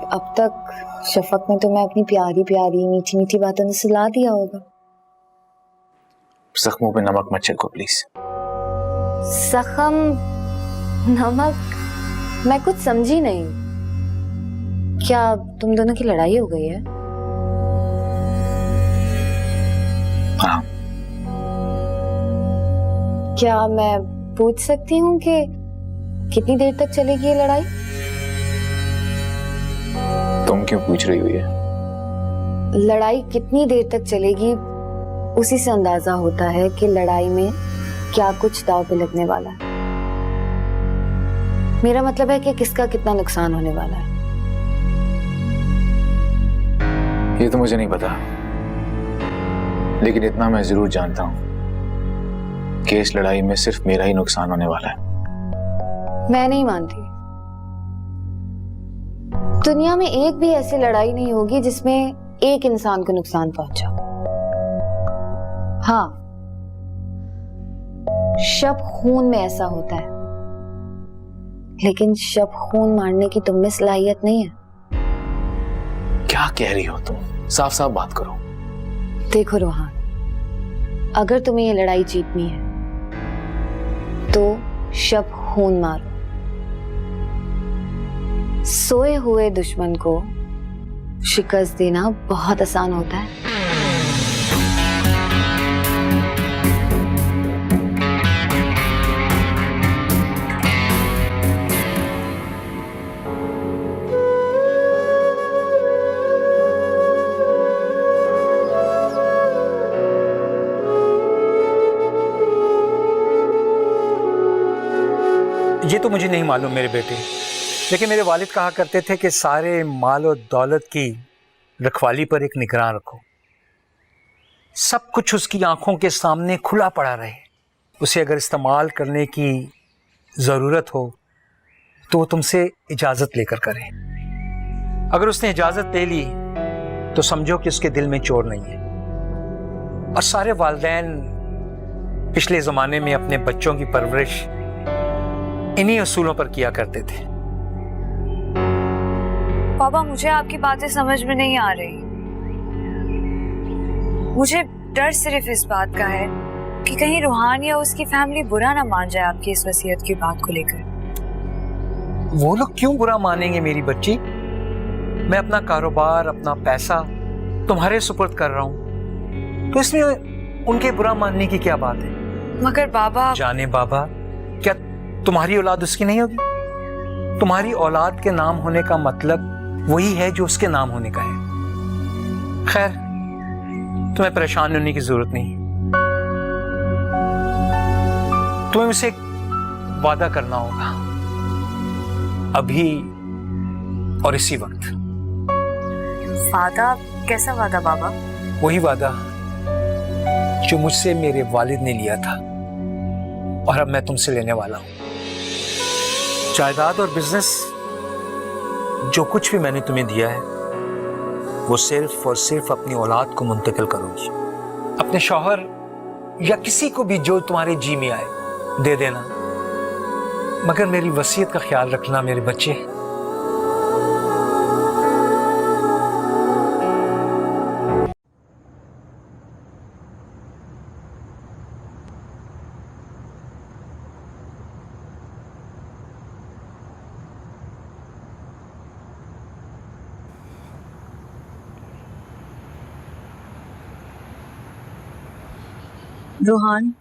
अब तक शफक ने तुम्हें अपनी प्यारी प्यारी मीठी मीठी बातों ने सुला दिया होगा। जख्मों पे नमक मत छिड़को प्लीज। जख्म नमक? मैं कुछ समझी नहीं। क्या तुम दोनों की लड़ाई हो गई है? हाँ। क्या मैं पूछ सकती हूँ कि कितनी देर तक चलेगी ये लड़ाई? तुम क्यों पूछ रही हुई है? लड़ाई कितनी देर तक चलेगी उसी से अंदाजा होता है कि लड़ाई में क्या कुछ दांव पे लगने वाला है। मेरा मतलब है कि किसका कितना नुकसान होने वाला है। ये तो मुझे नहीं पता, लेकिन इतना मैं जरूर जानता हूं कि इस लड़ाई में सिर्फ मेरा ही नुकसान होने वाला है। मैं नहीं मानती। दुनिया में एक भी ऐसी लड़ाई नहीं होगी जिसमें एक इंसान को नुकसान पहुंचा। हाँ, शब खून में ऐसा होता है, लेकिन शब खून मारने की तुम में सलाहियत नहीं है। क्या कह रही हो तुम? साफ साफ बात करो। देखो रोहान, अगर तुम्हें ये लड़ाई जीतनी है तो शब खून मारो। सोए हुए दुश्मन को शिकस्त देना बहुत आसान होता है। ये तो मुझे नहीं मालूम मेरे बेटे, लेकिन मेरे वालिद कहा करते थे कि सारे माल और दौलत की रखवाली पर एक निगरान रखो। सब कुछ उसकी आंखों के सामने खुला पड़ा रहे। उसे अगर इस्तेमाल करने की ज़रूरत हो तो वो तुमसे इजाज़त लेकर करे। अगर उसने इजाज़त ले ली तो समझो कि उसके दिल में चोर नहीं है। और सारे वालिदैन पिछले ज़माने में अपने बच्चों की परवरिश इन्हीं असूलों पर किया करते थे। पापा, मुझे आपकी बातें समझ में नहीं आ रही। मुझे डर सिर्फ इस बात का है कि कहीं रूहान या उसकी फैमिली बुरा ना मान जाए आपकी इस वसीयत की बात को लेकर। वो लोग क्यों बुरा मानेंगे मेरी बच्ची? मैं अपना कारोबार, अपना पैसा तुम्हारे सुपुर्द कर रहा हूं, तो इसमें उनके बुरा मानने की क्या बात है? मगर बाबा। जाने बाबा, क्या तुम्हारी औलाद उसकी नहीं होगी? तुम्हारी औलाद के नाम होने का मतलब वही है जो उसके नाम होने का है। खैर, तुम्हें परेशान होने की जरूरत नहीं। तुम्हें उसे वादा करना होगा, अभी और इसी वक्त। वादा? कैसा वादा बाबा? वही वादा जो मुझसे मेरे वालिद ने लिया था और अब मैं तुमसे लेने वाला हूं। जायदाद और बिजनेस, जो कुछ भी मैंने तुम्हें दिया है वो सिर्फ और सिर्फ अपनी औलाद को मुंतकिल करोगी। अपने शौहर या किसी को भी जो तुम्हारे जी में आए दे देना, मगर मेरी वसीयत का ख्याल रखना मेरे बच्चे। रूहान,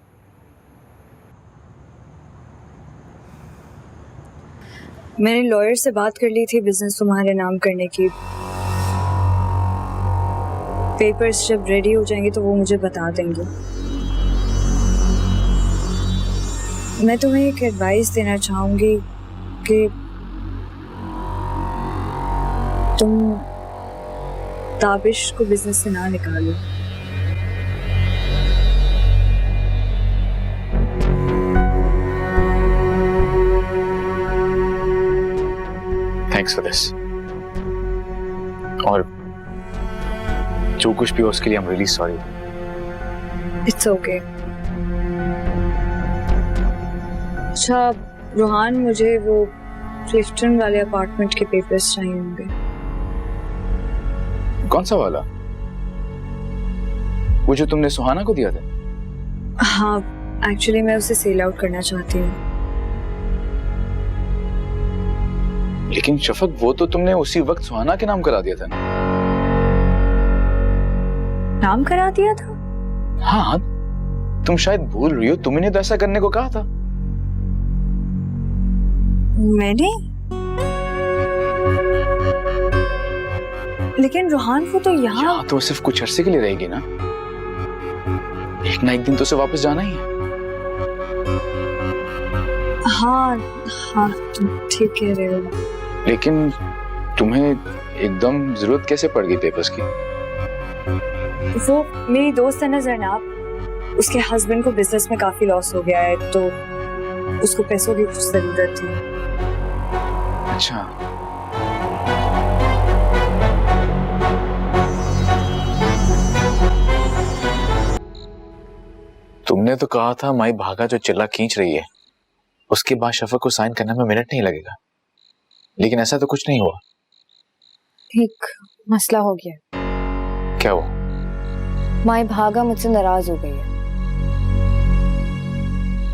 मैंने लॉयर से बात कर ली थी बिजनेस तुम्हारे नाम करने की। पेपर्स जब रेडी हो जाएंगे तो वो मुझे बता देंगे। मैं तुम्हें एक एडवाइस देना चाहूंगी कि तुम ताबिश को बिजनेस से ना निकालो। Thanks for this. और जो कुछ भी हो उसके लिए I am really sorry. It's okay. अच्छा रूहान, मुझे वो क्लिफ्टन वाले अपार्टमेंट के पेपर्स चाहिए होंगे। कौन सा वाला? वो जो तुमने सुहाना को दिया था? हाँ, एक्चुअली मैं उसे सेल आउट करना चाहती हूँ। लेकिन शफक, वो तो तुमने उसी वक्त सुहाना के नाम करा दिया था ना? नाम करा दिया था? हाँ, तुम शायद भूल रही हो, तुमने तो ऐसा करने को कहा था। मैंने? लेकिन रोहान, वो तो यहाँ तो सिर्फ कुछ अरसे के लिए रहेगी ना, एक ना एक दिन तो उसे वापस जाना ही है। हाँ हाँ, तुम ठीक कह रहे हो। लेकिन तुम्हें एकदम जरूरत कैसे पड़ गई पेपर्स की? वो मेरी दोस्त है ना जरनाब, उसके हस्बैंड को बिजनेस में काफी लॉस हो गया है, तो उसको पैसों की कुछ जरूरत थी। अच्छा, तुमने तो कहा था माई भागा जो चिल्ला खींच रही है, उसके बाद शफक को साइन करने में मिनट नहीं लगेगा, लेकिन ऐसा तो कुछ नहीं हुआ। एक मसला हो गया। क्या हुआ? माई भागा मुझसे नाराज हो गई है।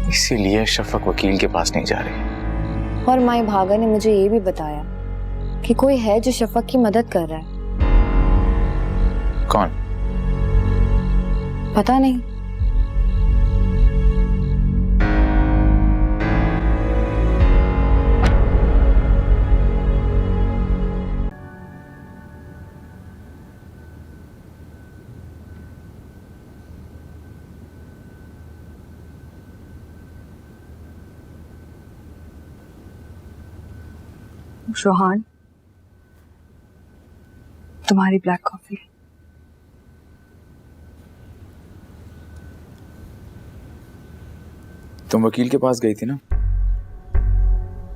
इसीलिए शफक वकील के पास नहीं जा रही। और माई भागा ने मुझे ये भी बताया कि कोई है जो शफक की मदद कर रहा है। कौन? पता नहीं। रोहान, तुम्हारी ब्लैक कॉफी। तुम वकील के पास गई थी ना,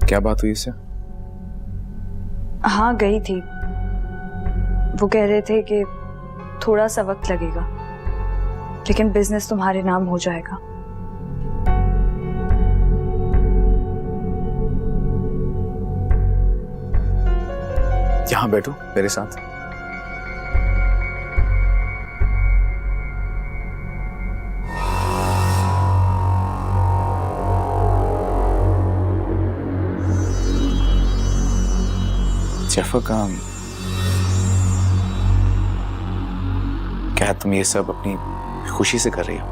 क्या बात हुई इससे? हाँ, गई थी। वो कह रहे थे कि थोड़ा सा वक्त लगेगा, लेकिन बिजनेस तुम्हारे नाम हो जाएगा। यहां बैठो मेरे साथ। शफक, क्या तुम ये सब अपनी खुशी से कर रही हो?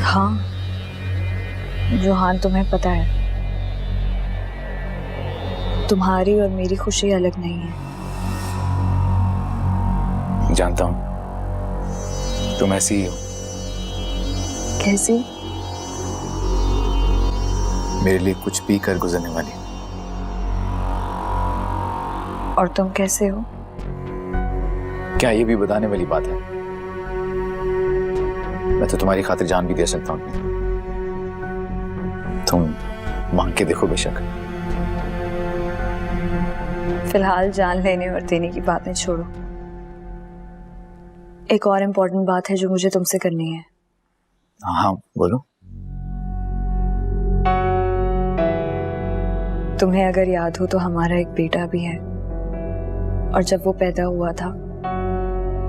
हाँ रोहान, तुम्हें पता है तुम्हारी और मेरी खुशी अलग नहीं है। जानता हूं, तुम ऐसी ही हो। कैसी? मेरे लिए कुछ भी कर गुजरने वाली। और तुम कैसे हो? क्या ये भी बताने वाली बात है? मैं तो तुम्हारी खातिर जान भी दे सकता हूं। तुम मांग के देखो बेशक। फिलहाल जान लेने और देने की बातें छोड़ो। एक और इम्पोर्टेंट बात है जो मुझे तुमसे करनी है। हाँ बोलो। तुम्हें अगर याद हो तो हमारा एक बेटा भी है, और जब वो पैदा हुआ था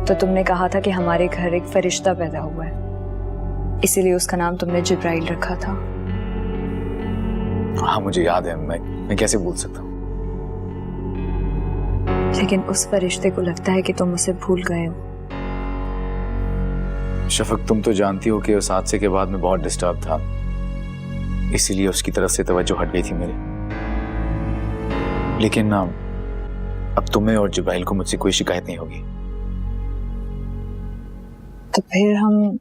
तो तुमने कहा था कि हमारे घर एक फरिश्ता पैदा हुआ है, इसीलिए उसका नाम तुमने जिब्राइल रखा था। हाँ मुझे याद है, मैं कैसे भूल सकता हूँ। लेकिन उस फरिश्ते को लगता है कि तुम उसे भूल गए हो। शफक, तुम तो जानती हो कि उस हादसे के बाद मैं बहुत डिस्टर्ब था, इसीलिए उसकी तरफ से तवज्जो हट गई थी मेरी। लेकिन अब तुम्हें और जिब्राइल को मुझसे कोई शिकायत नहीं होगी। तो फिर हम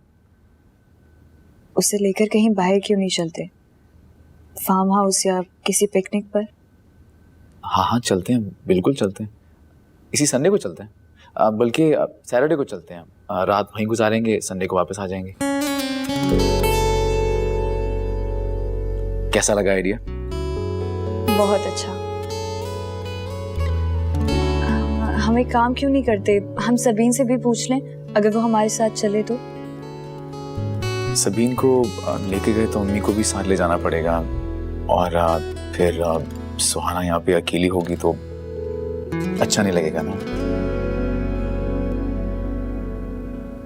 उसे लेकर कहीं बाहर क्यों नहीं चलते? फार्म हाउस या किसी पिकनिक पर? हाँ चलते हैं, बिल्कुल चलते हैं। इसी संडे को चलते हैं, बल्कि सैटरडे को चलते हैं। रात वहीं गुजारेंगे, संडे को वापस आ जाएंगे। कैसा लगा आइडिया? बहुत अच्छा। हम एक काम क्यों नहीं करते, हम सबीन से भी पूछ लें, अगर वो हमारे साथ चले तो। सबीन को लेके गए तो अम्मी को भी साथ ले जाना पड़ेगा, और फिर सुहाना यहाँ पे अकेली होगी तो अच्छा नहीं लगेगा ना।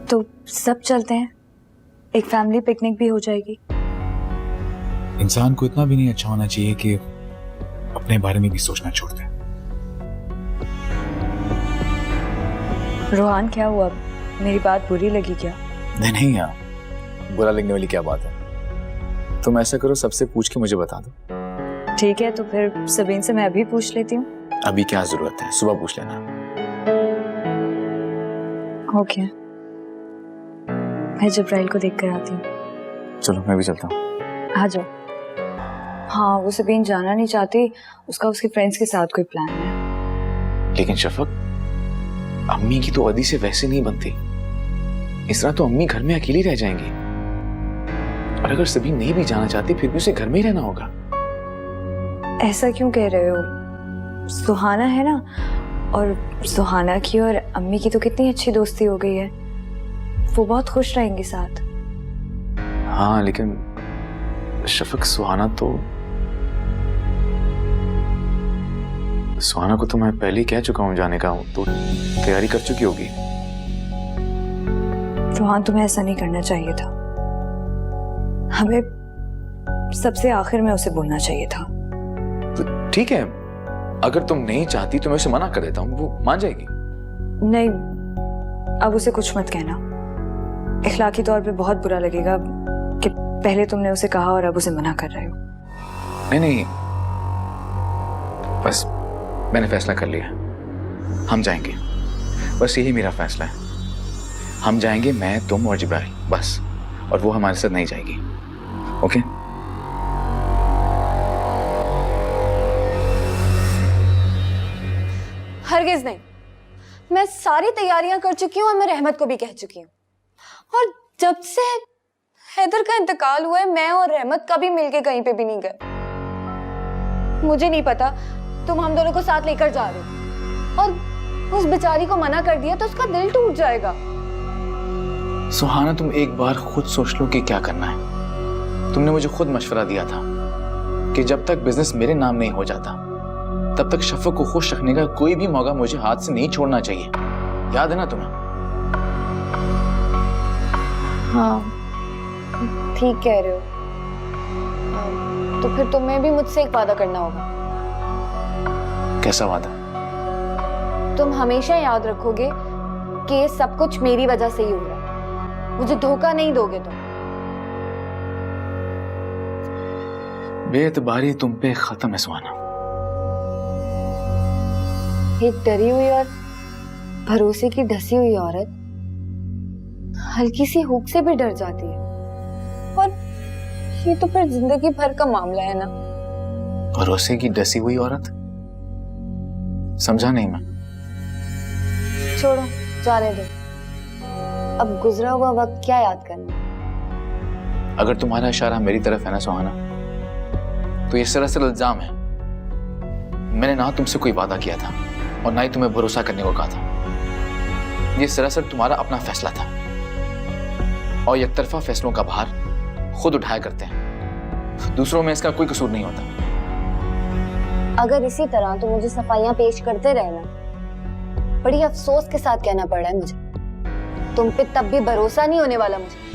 तो सब चलते हैं, एक फैमिली पिकनिक भी हो जाएगी। इंसान को इतना भी नहीं अच्छा होना चाहिए कि अपने बारे में भी सोचना छोड़ दे। रोहान क्या हुआ, मेरी बात बुरी लगी क्या? नहीं यार, बुरा लगने वाली क्या बात है। तुम ऐसा करो, सबसे पूछ के मुझे बता दो। ठीक है, तो फिर सबीन से मैं अभी पूछ लेती हूँ। अभी क्या जरूरत है, सुबह पूछ लेना। ओके, मैं जब्राइल को देख कर आती हूँ। चलो मैं भी चलता हूँ। आ जाओ। हाँ, वो सबीन जाना नहीं चाहती, उसका उसके फ्रेंड्स के साथ कोई प्लान है। लेकिन शफक, अम्मी की तो अदी से वैसे नहीं बनती। इस तरह तो अम्मी घर में अकेली रह जाएंगी। और अगर सबीन नहीं भी जाना चाहती फिर भी उसे घर में ही रहना होगा। ऐसा क्यों कह रहे हो? सुहाना है ना, और सुहाना की और अम्मी की तो कितनी अच्छी दोस्ती हो गई है, वो बहुत खुश रहेंगे साथ। हाँ लेकिन शफक, सुहाना को तो मैं पहले ही कह चुका हूँ जाने का, तो तैयारी कर चुकी होगी। रोहान, तुम्हें ऐसा नहीं करना चाहिए था, हमें सबसे आखिर में उसे बोलना चाहिए था। तो ठीक है, अगर तुम नहीं चाहती तो मैं उसे मना कर देता हूँ, वो मान जाएगी। नहीं, अब उसे कुछ मत कहना, इखलाकी तौर पे बहुत बुरा लगेगा कि पहले तुमने उसे कहा और अब उसे मना कर रहे हो। नहीं, बस मैंने फैसला कर लिया, हम जाएंगे। बस यही मेरा फैसला है, हम जाएंगे, मैं, तुम और जिब्राइल, बस। और वो हमारे साथ नहीं जाएगी। ओके? हरगिज नहीं, मैं सारी तैयारियां कर चुकी हूँ और मैं रहमत को भी कह चुकी हूँ। और जब से हैदर का इंतकाल हुआ है, मैं और रहमत कभी मिलके कहीं पे भी नहीं गए। मुझे नहीं पता तुम हम दोनों को साथ लेकर जा रहे हो, और उस बेचारी को मना कर दिया तो उसका दिल टूट जाएगा। सुहाना, तुम एक बार खुद सोच लो कि क्या करना है। तुमने मुझे खुद मशवरा दिया था कि जब तक बिजनेस मेरे नाम नहीं हो जाता तब तक शफक को खुश रखने का कोई भी मौका मुझे हाथ से नहीं छोड़ना चाहिए। याद है ना तुम्हें? हाँ, ठीक कह रहे हो। तो फिर तुम्हें भी मुझसे एक वादा करना होगा। कैसा वादा? तुम हमेशा याद रखोगे कि ये सब कुछ मेरी वजह से ही हो रहा है, मुझे धोखा नहीं दोगे तुम। बेएतबारी तुम पे खत्म है सुहाना। एक डरी हुई और भरोसे की ढसी हुई औरत हल्की सी हुक से भी डर जाती है, और ये तो फिर जिंदगी भर का मामला है ना। भरोसे की डसी हुई औरत? समझा नहीं मैं। छोड़ो, जाने दो। अब गुजरा हुआ वक्त क्या याद करना। अगर तुम्हारा इशारा मेरी तरफ है ना सुहाना, तो ये सरासर इल्जाम है। मैंने ना तुमसे कोई वादा किया था और ना ही तुम्हें भरोसा करने को कहा था। ये सरासर तुम्हारा अपना फैसला था, और एकतरफा फैसलों का भार खुद उठाया करते हैं, दूसरों में इसका कोई कसूर नहीं होता। अगर इसी तरह तो मुझे सफाइयां पेश करते रहना, बड़ी अफसोस के साथ कहना पड़ रहा है मुझे, तुम पे तब भी भरोसा नहीं होने वाला मुझे।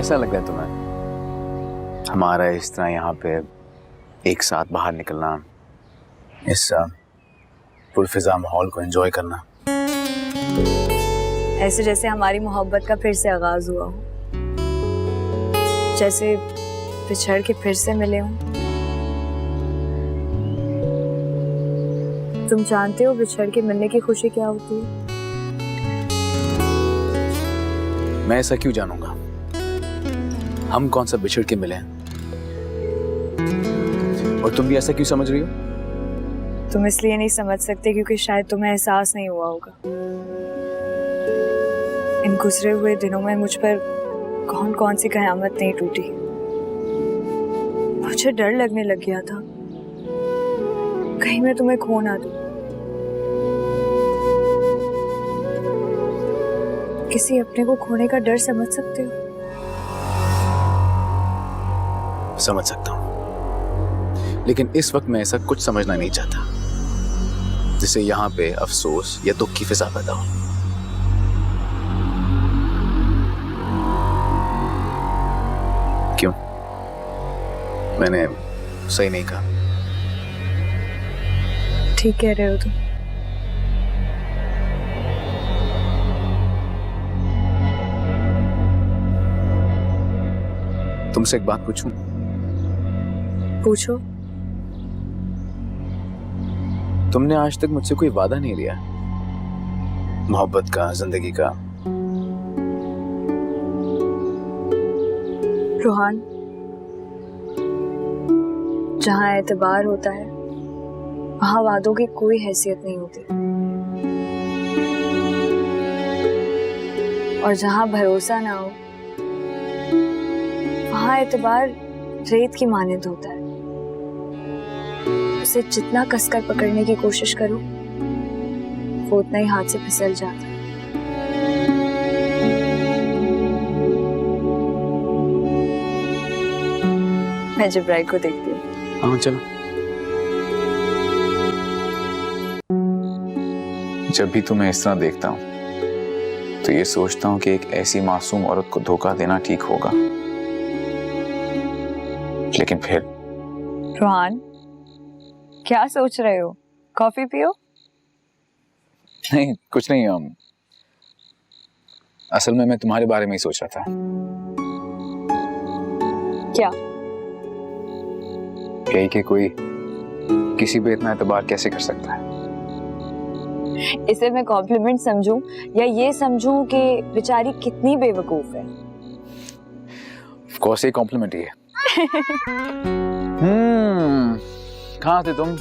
कैसा लग रहा है तुम्हें हमारा इस तरह यहाँ पे एक साथ बाहर निकलना, इस पुरफिजा माहौल को एंजॉय करना? ऐसे जैसे हमारी मोहब्बत का फिर से आगाज हुआ हो, जैसे बिछड़ के फिर से मिले हों। तुम जानते हो बिछड़ के मिलने की खुशी क्या होती है? मैं ऐसा क्यों जानूंगा? हम कौन सा बिछड़ के मिले हैं? और तुम भी ऐसा क्यों समझ रही हो? तुम इसलिए नहीं समझ सकते क्योंकि शायद तुम्हें एहसास नहीं हुआ होगा। इन गुजरे हुए दिनों में मुझ पर कौन कौन सी कयामत नहीं टूटी। मुझे डर लगने लग गया था कहीं मैं तुम्हें खो ना दूं। किसी अपने को खोने का डर समझ सकते हो? समझ सकता हूं, लेकिन इस वक्त मैं ऐसा कुछ समझना नहीं चाहता जिससे यहाँ पे अफसोस या दुख की फिजा पैदा हो। क्यों? मैंने सही नहीं कहा? ठीक कह रहे हो तुम। तुमसे एक बात पूछूं? पूछो। तुमने आज तक मुझसे कोई वादा नहीं लिया मोहब्बत का, जिंदगी का? रोहान, जहां एतबार होता है वहां वादों की कोई हैसियत नहीं होती, और जहां भरोसा ना हो वहां एतबार रेत की मानद होता है। उसे जितना कसकर पकड़ने की कोशिश करो वो उतना ही हाथ से फिसल जाता है। मैं जिब्राइल को देखती हूँ। हाँ चलो। जब भी तुम्हें इस तरह देखता हूँ तो ये सोचता हूँ कि एक ऐसी मासूम औरत को धोखा देना ठीक होगा, लेकिन फिर। रोहान, क्या सोच रहे हो? कॉफी पियो। नहीं, कुछ नहीं। असल में मैं तुम्हारे बारे में ही सोच रहा था। क्या? यही कि कोई किसी पे इतना एतबार कैसे कर सकता है। इसे मैं कॉम्प्लीमेंट समझूं या ये समझूं कि बेचारी कितनी बेवकूफ है? ऑफ कोर्स ये कॉम्प्लीमेंट ही है। कहाँ थे तुम?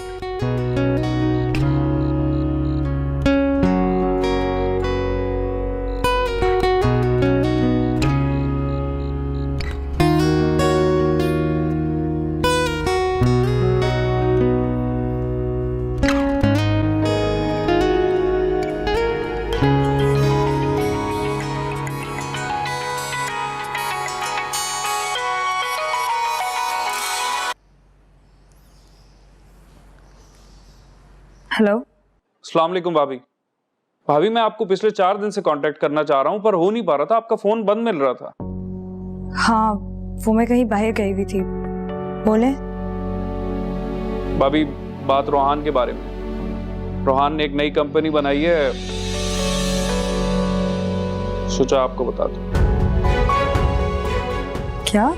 हेलो। अस्सलाम वालेकुम भाभी। भाभी मैं आपको पिछले 4 दिन से कांटेक्ट करना चाह रहा हूं पर हो नहीं पा रहा था, आपका फोन बंद मिल रहा था। हाँ, वो मैं कहीं बाहर गई हुई थी। बोले? भाभी बात रोहान के बारे में। रोहान ने एक नई कंपनी बनाई है, सोचा आपको बता दूं। क्या?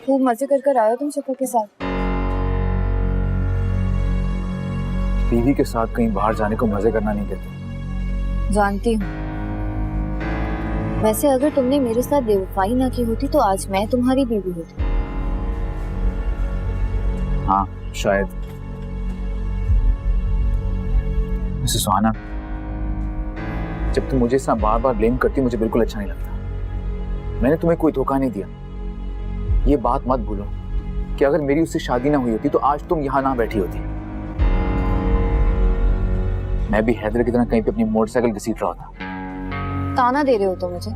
खूब मजे कर आए हो तुम शक्कर के साथ। बीवी के साथ कहीं बाहर जाने को मजे करना नहीं कहते। जानती हूँ। वैसे अगर तुमने मेरे साथ बेवफाई ना की होती तो आज मैं तुम्हारी बीवी होती। हाँ शायद। मिसेस सुहाना, जब तुम मुझे इतना बार बार ब्लेम करती मुझे बिल्कुल अच्छा नहीं लगता। मैंने तुम्हें कोई धोखा नहीं दिया। ये बात मत भूलो कि अगर मेरी उससे शादी ना हुई होती तो आज तुम यहाँ ना बैठी होती। मैं भी हैदर की तरह कहीं पे अपनी मोटरसाइकिल घसीट रहा था। ताना दे रहे हो तो मुझे?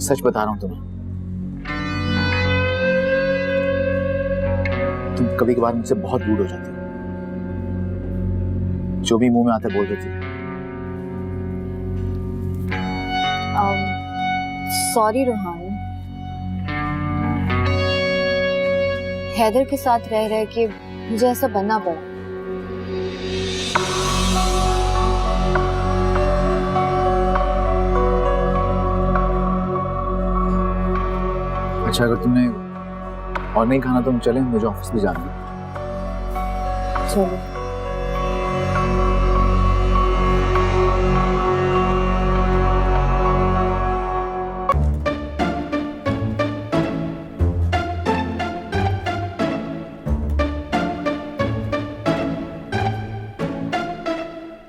सच बता रहा हूं तुम्हें, तुम कभी कभार मुझसे बहुत रूड हो जाती हो, जो भी मुंह में आता बोल देती हो। सॉरी रोहान, हैदर के साथ रह रह के मुझे ऐसा बनना पड़ा। अच्छा, अगर तुमने और नहीं खाना तो हम चलें, मुझे ऑफिस भी जाना है। चलो।